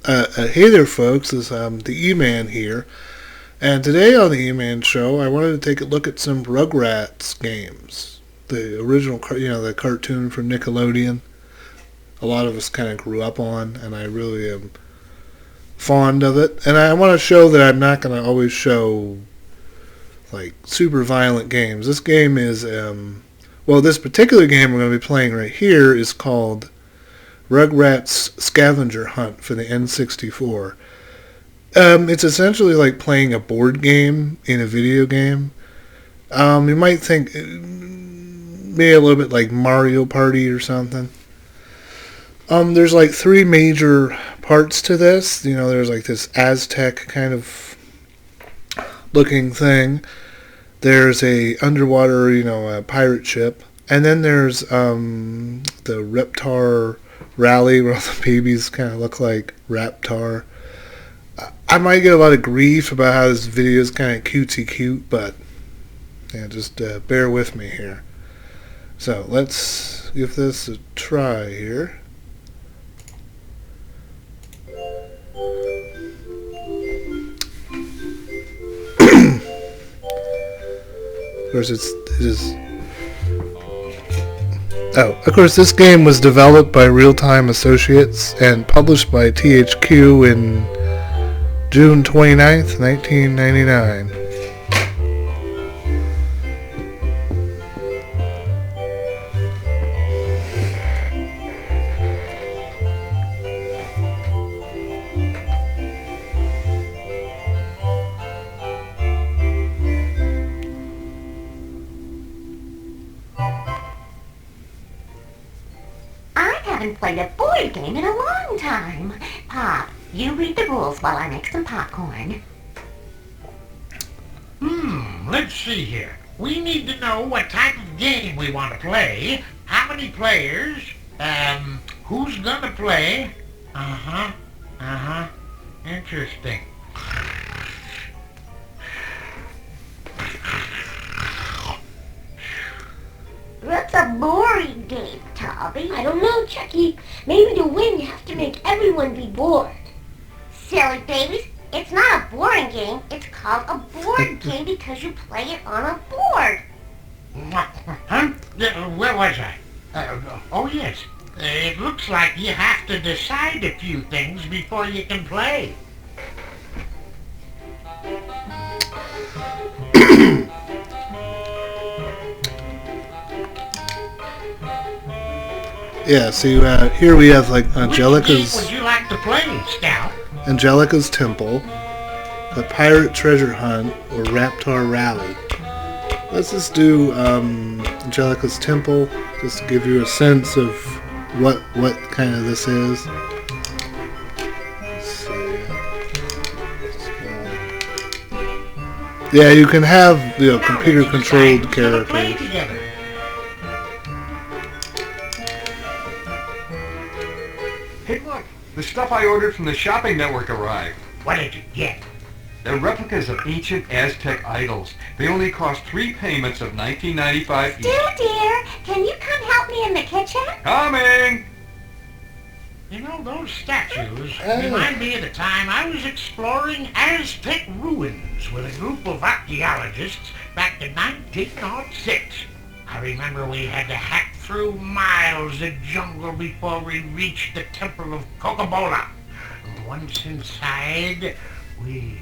Hey there, folks. This is the E-Man here, and today on the E-Man Show, I wanted to take a look at some Rugrats games. The original, the cartoon from Nickelodeon. A lot of us kind of grew up on, and I really am fond of it. And I want to show that I'm not going to always show like super violent games. This game is, this particular game we're going to be playing right here is called Rugrats Scavenger Hunt for the N64. It's essentially like playing a board game in a video game. You might think maybe a little bit like Mario Party or something. There's like three major parts to this. You know, there's like this Aztec kind of looking thing. There's a underwater, a pirate ship. And then there's the Reptar Rally, where all the babies kind of look like Raptar. I might get a lot of grief about how this video is kind of cutesy cute, but yeah, just bear with me here. So let's give this a try here. Of course, of course, this game was developed by Real Time Associates and published by THQ in June 29th, 1999. I haven't played a board game in a long time. Pop, you read the rules while I make some popcorn. Let's see here. We need to know what type of game we want to play, how many players, who's gonna play. Interesting. That's a boring game, Tommy. I don't know, Chucky. Maybe to win you have to make everyone be bored. Silly babies, it's not a boring game. It's called a board game because you play it on a board. Huh? Where was I? Oh yes. It looks like you have to decide a few things before you can play. Yeah, see, here we have like Angelica's. Which game would you like to play, Scout? Angelica's Temple, the Pirate Treasure Hunt, or Raptar Rally. Let's just do Angelica's Temple, just to give you a sense of what kind of this is. Let's see. Yeah, you can have computer-controlled characters. Hey look, the stuff I ordered from the shopping network arrived. What did you get? They're replicas of ancient Aztec idols. They only cost 3 payments of $19.95 each. Stu, dear, can you come help me in the kitchen? Coming! You know, those statues remind me of the time I was exploring Aztec ruins with a group of archaeologists back in 1906. I remember we had to hack through miles of jungle before we reached the Temple of Coca-Cola. Once inside, we...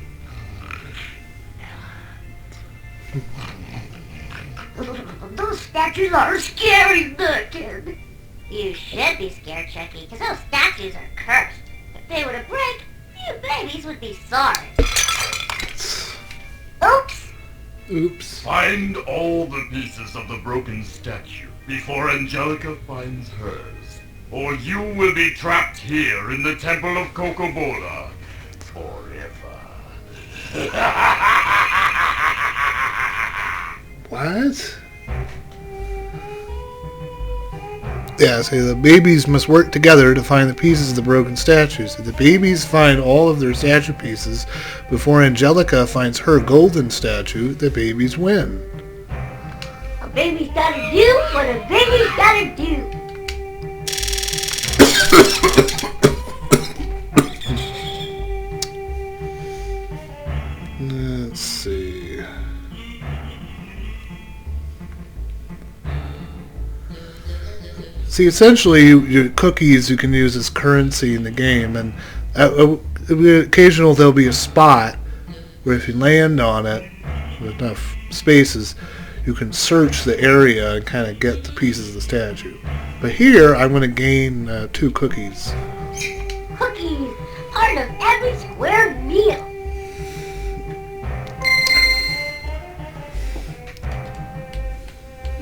Those statues are scary looking. You should be scared, Chucky, because those statues are cursed. If they were to break, you babies would be sorry. Oops. Oops. Find all the pieces of the broken statue before Angelica finds hers, or you will be trapped here in the Temple of Coca-Cola forever. What? Yeah, so the babies must work together to find the pieces of the broken statues. If the babies find all of their statue pieces before Angelica finds her golden statue, the babies win. A baby's gotta do what a baby's gotta do. See, essentially, your cookies you can use as currency in the game, and occasionally there'll be a spot where if you land on it with enough spaces, you can search the area and kind of get the pieces of the statue. But here, I'm going to gain 2 cookies. Cookies, part of every square meal.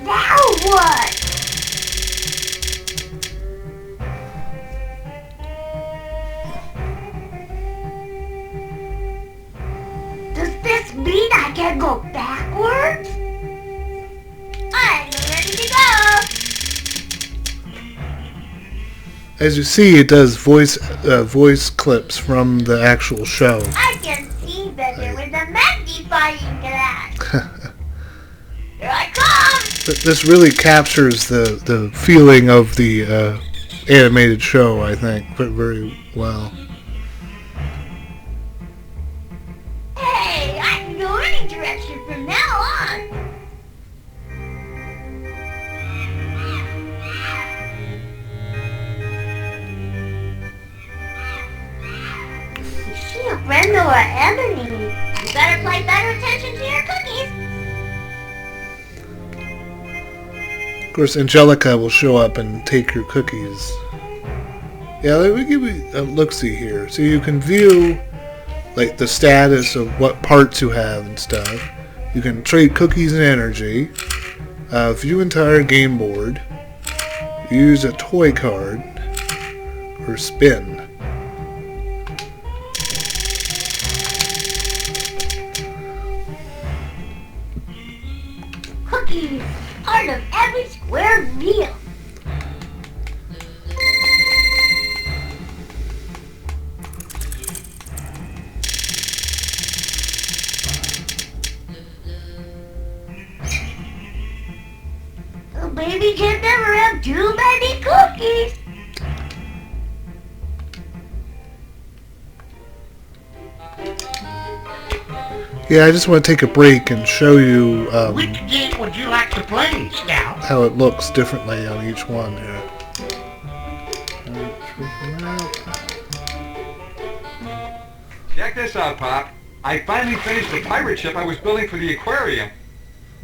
Now what? Does this mean I can go backwards? I'm ready to go. As you see, it does voice clips from the actual show. I can see better with the magnifying glass. Here I come. This really captures the feeling of the animated show, I think, but very well. Hey, I can go any direction from now on. Is she a friend or an enemy? You better pay better attention to your cookies. Of course, Angelica will show up and take your cookies. Yeah, let me give you a look-see here. So you can view like the status of what parts you have and stuff. You can trade cookies and energy. View entire game board. Use a toy card. Or spin. Cookies, part of every square meal. A baby can never have too many cookies. Yeah, I just want to take a break and show you Which game would you like to play, Scout? how it looks differently on each one here. Check this out, Pop. I finally finished the pirate ship I was building for the aquarium.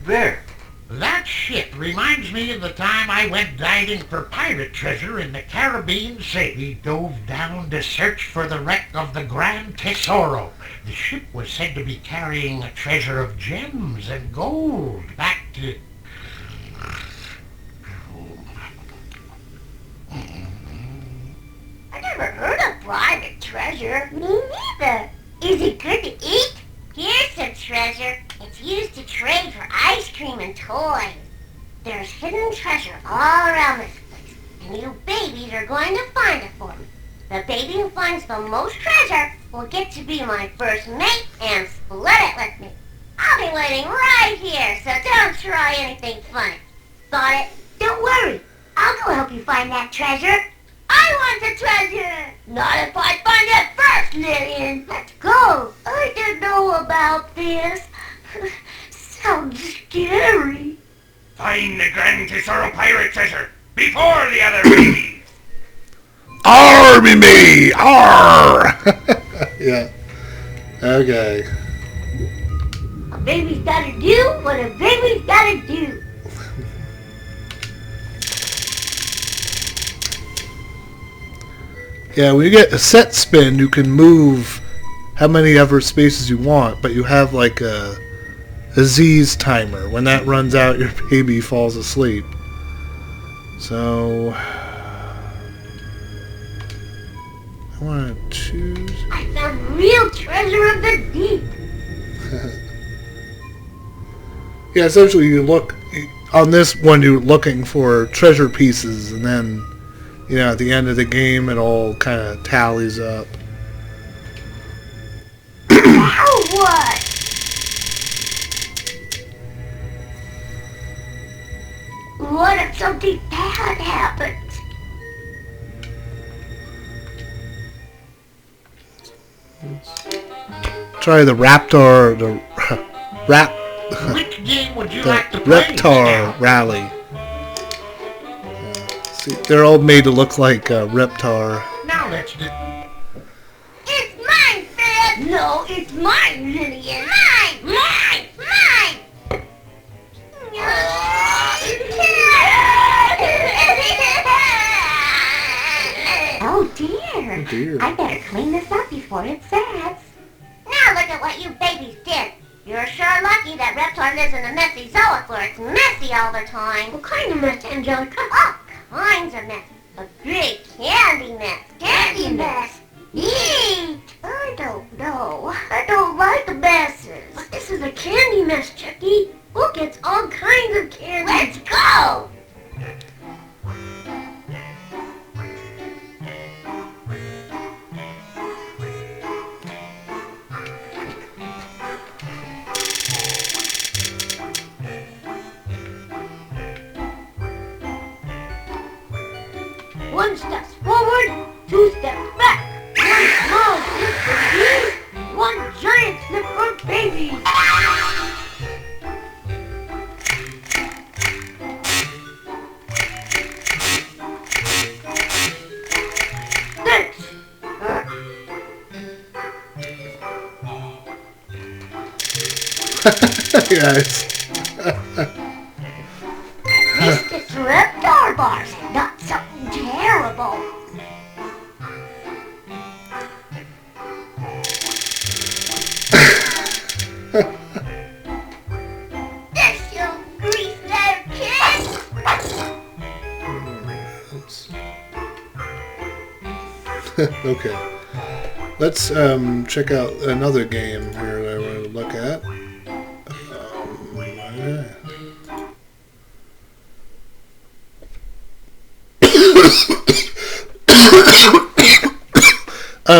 There. That ship reminds me of the time I went diving for pirate treasure in the Caribbean Sea. We dove down to search for the wreck of the Grand Tesoro. The ship was said to be carrying a treasure of gems and gold back to... I never heard of private treasure. Me neither. Is it good to eat? Here's some treasure. It's used to trade for ice cream and toys. There's hidden treasure all around this place, and you babies are going to find it for me. The baby who finds the most treasure will get to be my first mate and split it with me. I'll be waiting right here, so don't try anything funny. Got it? Don't worry. I'll go help you find that treasure. I want the treasure! Not if I find it first, Lillian! Let's go. I didn't know about this. Sounds scary. Find the Grand Tesoro pirate treasure before the other babies. Army me! Arr! Yeah. Okay. A baby's gotta do what a baby's gotta do. Yeah, when you get a set spin, you can move how many ever spaces you want, but you have like a Z's timer. When that runs out, your baby falls asleep. So I want to choose. I found real treasure of the deep. Yeah, essentially you look on this one. You're looking for treasure pieces, and then at the end of the game, it all kind of tallies up. Now what? What if something bad happens? Try the Raptor, Which game would you the like to play, Reptar Scout? Rally. See, they're all made to look like Reptar. Now let's do... It's mine, Fred! No, it's mine, Lillian. Mine! Mine! Mine! Oh dear. Oh dear. I better clean this up before it sets. Now look at what you babies did. You're sure lucky that Reptar lives in a messy zoic where it's messy all the time. What kind of mess, Angelica? All kinds of mess. A big candy mess. Candy mess. Eat! I don't know. I don't like messes. But this is a candy mess, Chucky. Look, it's all kinds of candy. Let's go! One step forward, two steps back. One small step for you, one giant step for baby. Thanks. Guys. This is Reptar bars, not something terrible. This you greased out kid! Okay. Let's check out another game here that I want to look at.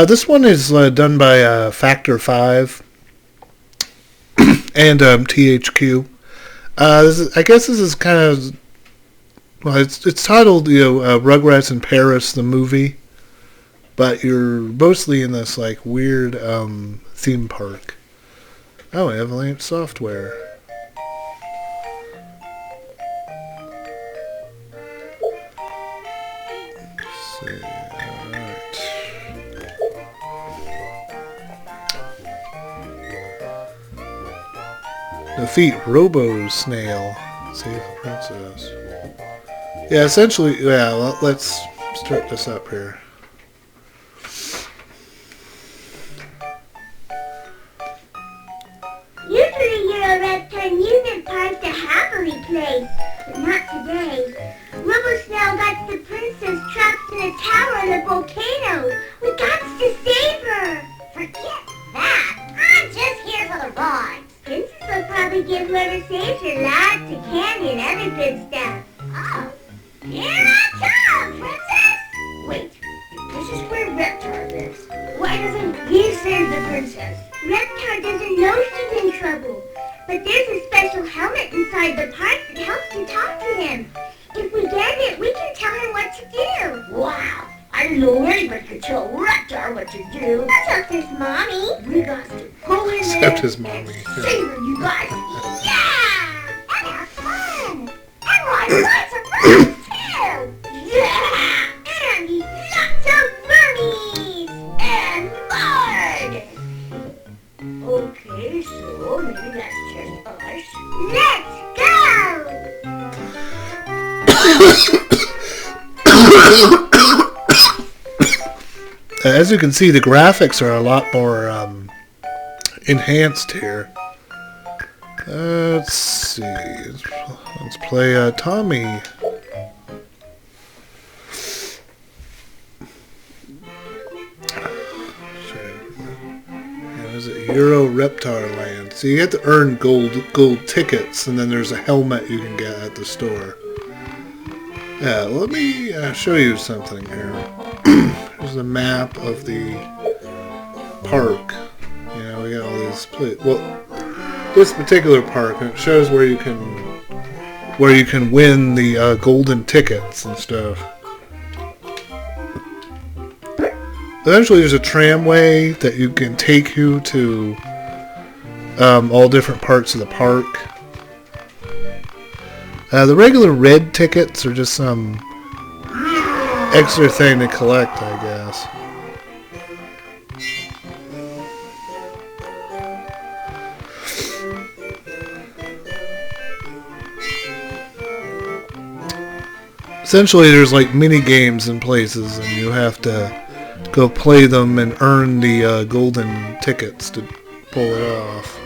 This one is done by Factor 5 and THQ. I guess this is kind of, well, it's titled, Rugrats in Paris, the movie, but you're mostly in this like weird theme park. Oh, Avalanche Software. Let's see. Alright. Defeat Robo Snail. Save the princess. Yeah, essentially, yeah, let's start this up here. Usually you're a Reptar amusement park to happily place, but not today. Snail got the princess trapped in a tower in a volcano. We got to save her. Forget that. I'm just here for the ride. Princess will probably give whoever saves her lots of candy and other good stuff. Oh, here I come, princess! Wait, this is where Reptar lives. Why doesn't he save the princess? Reptar doesn't know she's in trouble. But there's a special helmet inside the park that helps you talk to him. If we get it, we can tell him what to do. Wow, I didn't know anybody could tell Reptar what to do. Except his mommy. We got to go in there Except his mommy. and save her, you guys. Yeah! And have fun. And ride lots of rides, too. Yeah! And eat lots of burnies. And Bard. Okay, so maybe that's just us. Let's go! As you can see, the graphics are a lot more enhanced here. Let's see. Let's play Tommy. Is it Euro Reptar Land? So you have to earn gold tickets, and then there's a helmet you can get at the store. Yeah, let me show you something here. Here's a map of the park. You know, we got all these well, this particular park, and it shows where you can win the golden tickets and stuff. Eventually, there's a tramway that you can take you to all different parts of the park. The regular red tickets are just some extra thing to collect, I guess. Essentially, there's like mini games in places, and you have to go play them and earn the golden tickets to pull it off.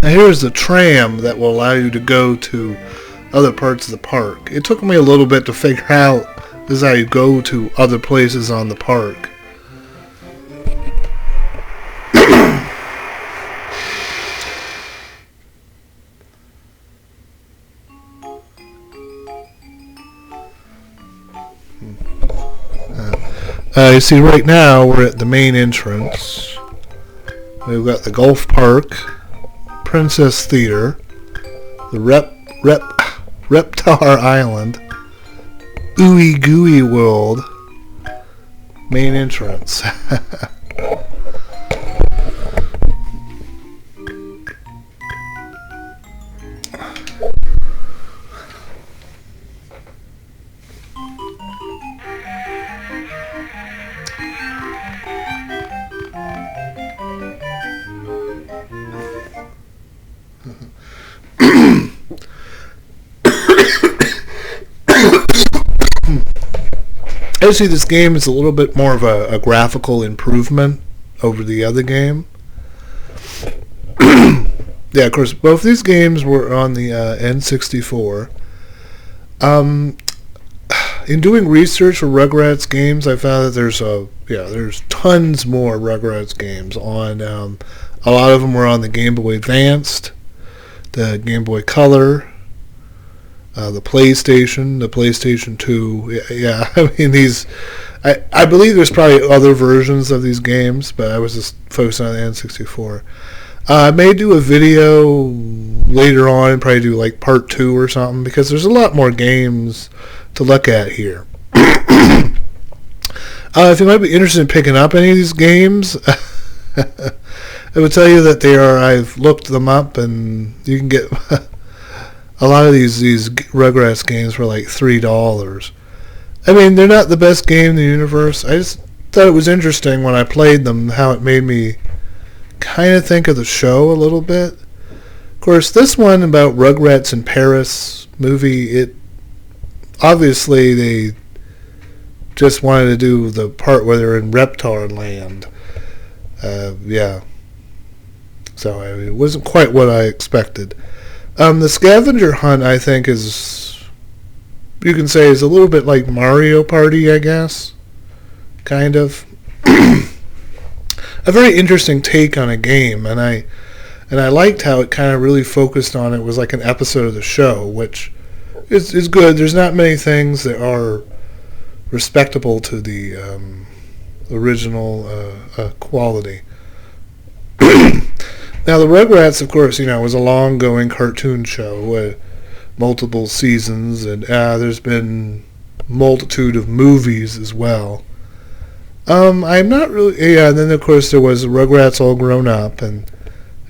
Now here's the tram that will allow you to go to other parts of the park. It took me a little bit to figure out this is how you go to other places on the park. You see, right now we're at the main entrance. We've got the Golf Park, Princess Theater, the Reptar Island, Ooey Gooey World, main entrance. Actually, this game is a little bit more of a graphical improvement over the other game. Yeah, of course, both these games were on the N64. In doing research for Rugrats games, I found that there's tons more Rugrats games on. A lot of them were on the Game Boy Advanced, the Game Boy Color, the PlayStation 2. Yeah, I mean I believe there's probably other versions of these games, but I was just focused on the N64. I may do a video later on, probably do like part 2 or something, because there's a lot more games to look at here. If you might be interested in picking up any of these games, I would tell you that I've looked them up, and you can get a lot of these Rugrats games for like $3. I mean, they're not the best game in the universe. I just thought it was interesting when I played them, how it made me kind of think of the show a little bit. Of course, this one about Rugrats in Paris movie, obviously they just wanted to do the part where they're in Reptar Land. Yeah. So it wasn't quite what I expected. The scavenger hunt, I think, you can say, is a little bit like Mario Party, I guess. Kind of. A very interesting take on a game, and I liked how it kind of really focused on it. Was like an episode of the show, which is good. There's not many things that are respectable to the original quality. Now, the Rugrats, of course, was a long-going cartoon show with multiple seasons, and there's been multitude of movies as well. I'm not really... Yeah, and then, of course, there was Rugrats All Grown Up, and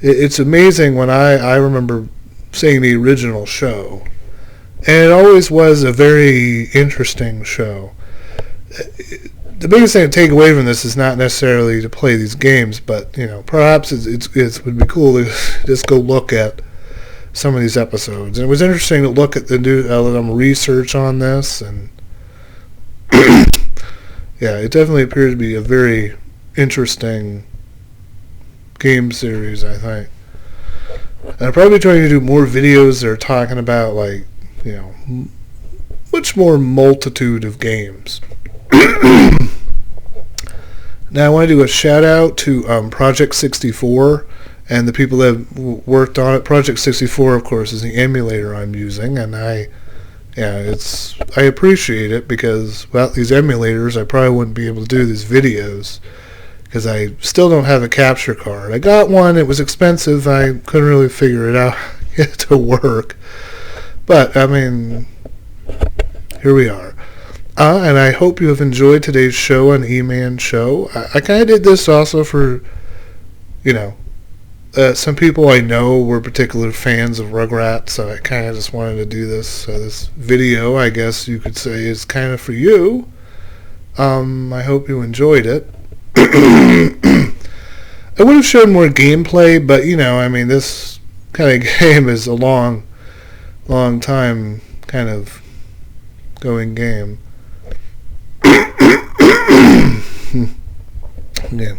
it's amazing when I remember seeing the original show. And it always was a very interesting show. The biggest thing to take away from this is not necessarily to play these games, but perhaps it would be cool to just go look at some of these episodes. And it was interesting to look at the new research on this, and yeah, it definitely appears to be a very interesting game series, I think. And I'm probably trying to do more videos that are talking about much more multitude of games. Now I want to do a shout out to Project 64 and the people that have worked on it. Project 64, of course, is the emulator I'm using, and I appreciate it, because without these emulators I probably wouldn't be able to do these videos, because I still don't have a capture card. I got one, it was expensive, I couldn't really figure it out, get it to work, but I mean, here we are. And I hope you have enjoyed today's show on E-Man Show. I kind of did this also for, some people I know were particular fans of Rugrats, so I kind of just wanted to do this. So this video, I guess you could say, is kind of for you. I hope you enjoyed it. I would have shown more gameplay, but, this kind of game is a long time kind of going game. Yeah.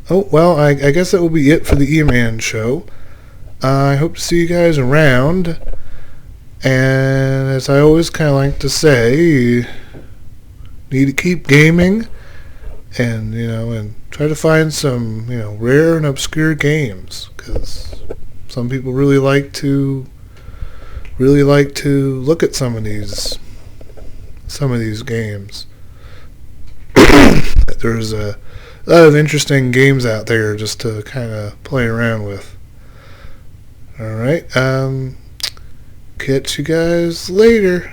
Oh, well, I guess that will be it for the E-Man Show. I hope to see you guys around. And as I always kind of like to say, you need to keep gaming and, and try to find some, rare and obscure games, because some people really like to look at some of these games. but there's a lot of interesting games out there just to kind of play around with. All right. Catch you guys later.